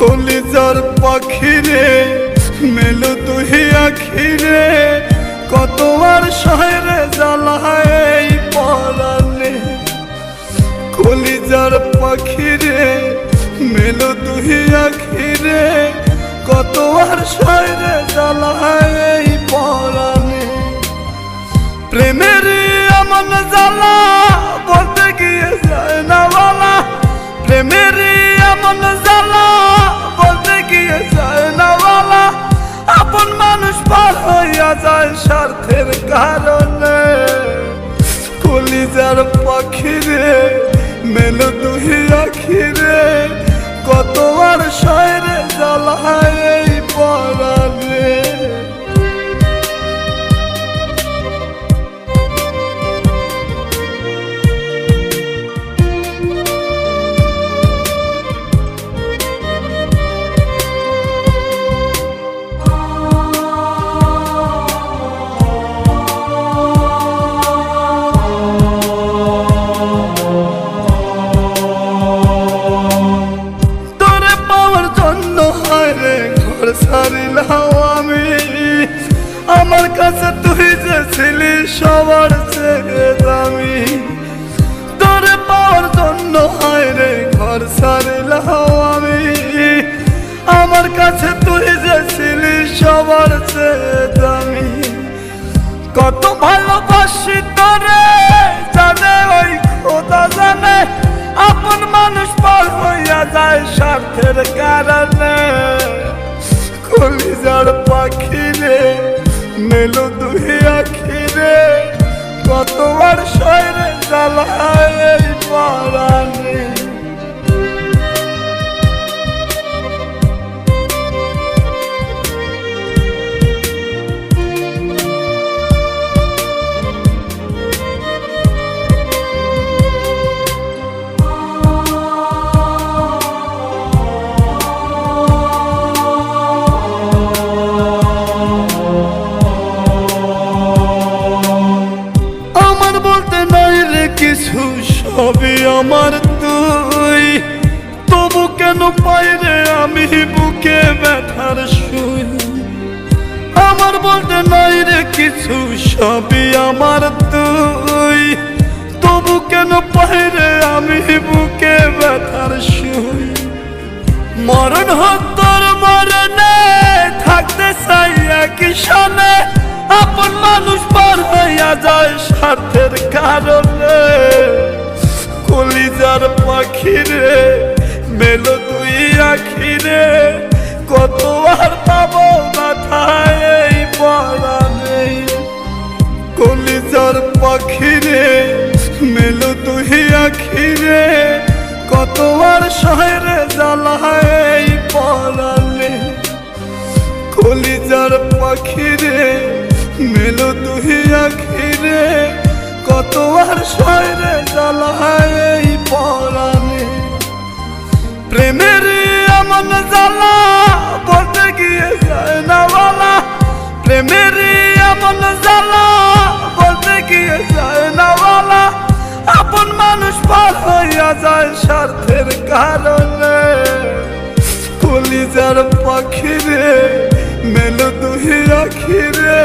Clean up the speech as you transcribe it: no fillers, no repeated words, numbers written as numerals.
কলিজার পাখিরে মেলো তুই আখিরে কত আর শহরে জ্বালায় পরানে। কলিজার পাখিরে মেলো তুই আখিরে কত আর শহরে জ্বালায় পরানে। প্রেমের এমন জ্বালা বলতে গিয়ে যায় না বলা, প্রেমের এমন জ্বালা বলতে গিয়ে যায় না বলা। আপন মানুষ পার হইয়া যায় স্বার্থের কারণে। কলিজার পাখিরে মেলো তুই আখিরে কত আর শহরে জ্বালায় পরানে। ছাড়িলাম আমি আমার কাছে তুই যে ছিলি সবার চেয়ে দামি। তোরে পাওয়ার জন্য হায় রে ঘর ছাড়িলাম আমি আমার কাছে তুই যে ছিলি সবার চেয়ে দামি। কত ভালোবাসি তোরে জানে ওই খোদা জানে, আপন মানুষ পার হইয়া যায় স্বার্থের কারণে। কলিজার পাখিরে মেলো তুই আখিরে কত আর শহরে জ্বালায় পরানে। কিছু সবই আমার তুই, তবু কেন পাই রে আমি বুকে ব্যথার সুই। আমার বলতে নাই রে কিছু সবই আমার তুই, তবু কেন পাই রে আমি বুকে ব্যথার সুই। মরণ হত্যার মরণে থাকতে চাই একই সনে, আপন মানুষ পার হইয়া যায় স্বার্থের কারণে। কলিজার পাখিরে মেলো তুই আখিরে কত আর পাবো মাথায় পরানে। কলিজার পাখিরে মেলো তুই আখিরে কত আর শহরে জ্বালায় পরানে। কলিজার পাখিরে মেলো তুই আখিরে কত আর শহরে জ্বালায় পরানে। প্রেমের এমন জ্বালা বলতে গিয়ে যায় না বলা, প্রেমের এমন জ্বালা বলতে গিয়ে যায় না বলা। আপন মানুষ পার হইয়া যায় স্বার্থের কারণে। কলিজার পাখিরে মেলো তুই আখিরে